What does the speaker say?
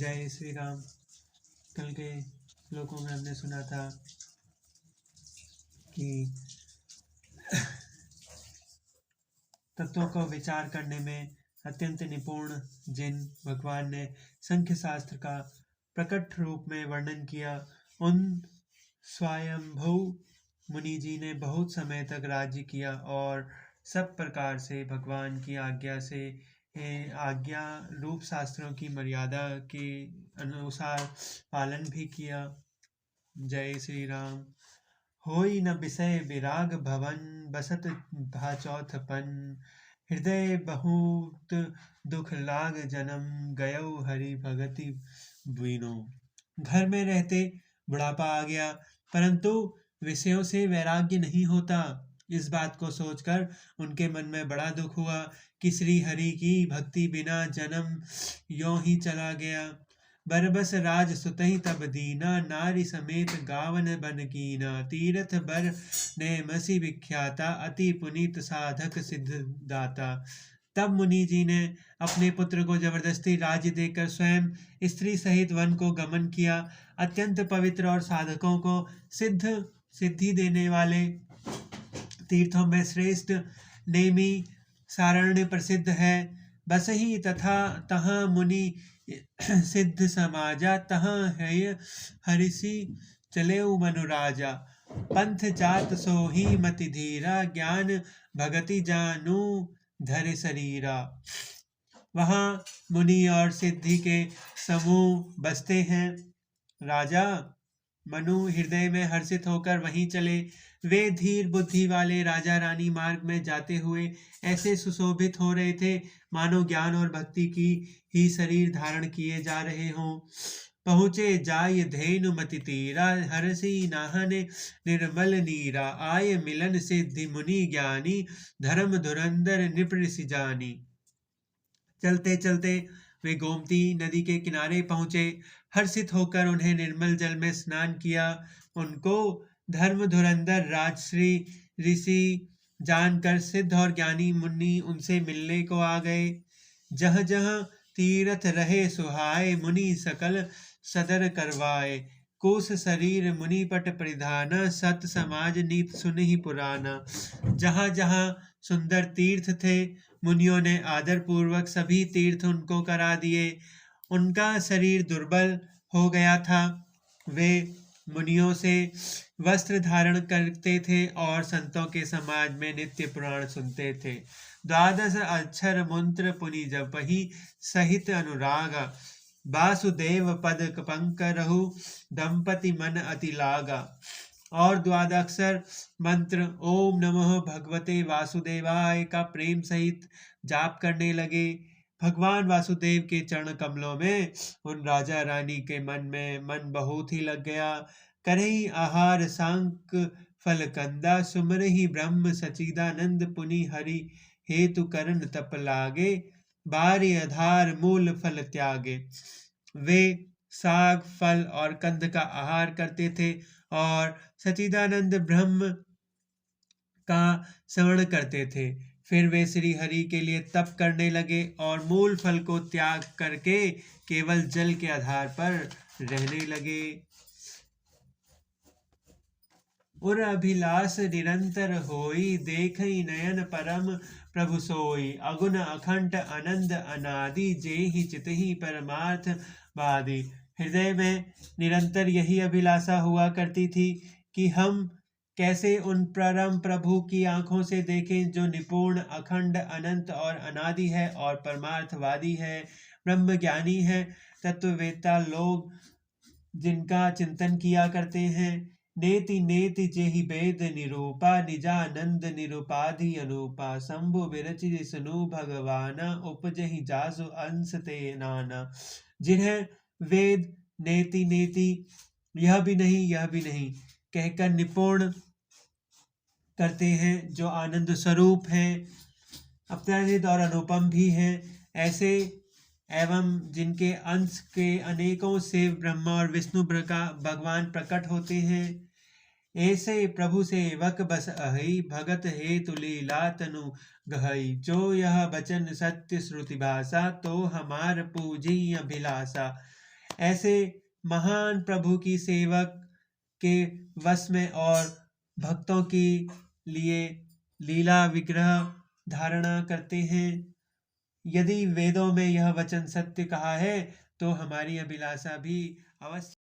जय श्री राम। कल के श्लोकों में हमने सुना था कि तत्वों को विचार करने में अत्यंत निपुण जिन भगवान ने संख्य शास्त्र का प्रकट रूप में वर्णन किया, उन स्वयंभू मुनि जी ने बहुत समय तक राज्य किया और सब प्रकार से भगवान की आज्ञा से आज्ञा रूप शास्त्रों की मर्यादा के अनुसार पालन भी किया। जय श्री राम। होई न विषय विराग भवन, बसत भाचौथपन, हृदय बहुत दुख लाग जन्म, गयो हरि भगति बीनो। घर में रहते बुढ़ापा आ गया, परंतु विषयों से वैराग्य नहीं होता। इस बात को सोचकर उनके मन में बड़ा दुख हुआ कि श्री हरि की भक्ति बिना जन्म यों ही चला गया। बरबस राज सुतहि तब दीना, नारी समेत गावन बन कीना, तीरथ बर ने मसी विख्याता, अति पुनीत साधक सिद्ध दाता। तब मुनि जी ने अपने पुत्र को जबरदस्ती राज्य देकर स्वयं स्त्री सहित वन को गमन किया। अत्यंत पवित्र और साधकों को सिद्धि देने वाले तीर्थों में श्रेष्ठ नेमी सारण्य प्रसिद्ध है। बस ही तथा तहाँ मुनि सिद्ध समाजा, तहाँ है हरिषि चले मनुराजा, पंथ जात सो ही मति धीरा, ज्ञान भगति जानू धर शरीरा। वहाँ मुनि और सिद्धि के समूह बसते हैं। राजा मनु हृदय में हर्षित होकर वहीं चले। वे धीर बुद्धि वाले राजा रानी मार्ग में जाते हुए ऐसे सुशोभित हो रहे थे मानो ज्ञान और भक्ति की ही शरीर धारण किए जा रहे हों। पहुँचे जाय धेनु मति तीरा, हरसी नाहने निर्मल नीरा, आय मिलन सिद्धि मुनि ज्ञानी, धर्म धुरंधर नृपऋषि जानी। चलते चलते वे गोमती नदी के किनारे पहुँचे। हर्षित होकर उन्हें निर्मल जल में स्नान किया। उनको धर्म धुरंधर राजश्री ऋषि जानकर सिद्ध और ज्ञानी मुनि उनसे मिलने को आ गए। जह जह तीर्थ रहे सुहाए, मुनि सकल सदर करवाए, कोस शरीर मुनि पट परिधाना, सत समाज नीत सुनहि पुराना। जहाँ जहाँ सुंदर तीर्थ थे, मुनियों ने आदर पूर्वक सभी तीर्थ उनको करा दिए। उनका शरीर दुर्बल हो गया था। वे मुनियों से वस्त्र धारण करते थे और संतों के समाज में नित्य पुराण सुनते थे। 12 अक्षर मंत्र पुनि जपहि, सहित अनुरागा, वासुदेव पद पंकरहु, दंपति मन अति लागा। और 12 अक्षर मंत्र ओम नमः भगवते वासुदेवाय का प्रेम सहित जाप करने लगे। भगवान वासुदेव के चरण कमलों में उन राजा रानी के मन बहुत ही लग गया। करही आहार सांक फल कंदा, सुमरहि ब्रह्म सचिदानंद, पुनि हरि हेतु करण तप लागे, बारी आधार मूल फल त्यागे। वे साग फल और कंद का आहार करते थे और सचिदानंद ब्रह्म का स्मरण करते थे। फिर वे श्री हरि के लिए तप करने लगे और मूल फल को त्याग करके केवल जल के आधार पर रहने लगे। उर अभिलाष निरंतर होई, देखई नयन परम प्रभु सोई, अगुण अखंड आनंद अनादि, जेहि चितहि परमार्थ वादी। हृदय में निरंतर यही अभिलाषा हुआ करती थी कि हम कैसे उन परम प्रभु की आंखों से देखें जो निपुण अखंड अनंत और अनादि है और परमार्थवादी है, ब्रह्म ज्ञानी है, तत्ववेत्ता लोग जिनका चिंतन किया करते हैं। नेति नेति जेहि वेद निरूपा, निजानंद निरुपाधि अनुपा, शंभु विरचि सुनु भगवाना, उपजहि जासु अंश ते नाना। जिन्हें वेद नेति नेति यह भी नहीं कहकर निपुण करते हैं, जो आनंद स्वरूप हैं, अपराजित और अनुपम भी हैं, ऐसे एवं जिनके अंश के अनेकों से ब्रह्मा और विष्णु भगवान प्रकट होते हैं, ऐसे प्रभु सेवक बस अहि, भगत हेतु लीला तनु गहई। जो यह वचन सत्य श्रुति भाषा, तो हमार पूजी अभिलाषा। ऐसे महान प्रभु की सेवक के वश में और भक्तों के लिए लीला विग्रह धारणा करते हैं। यदि वेदों में यह वचन सत्य कहा है तो हमारी अभिलाषा भी अवश्य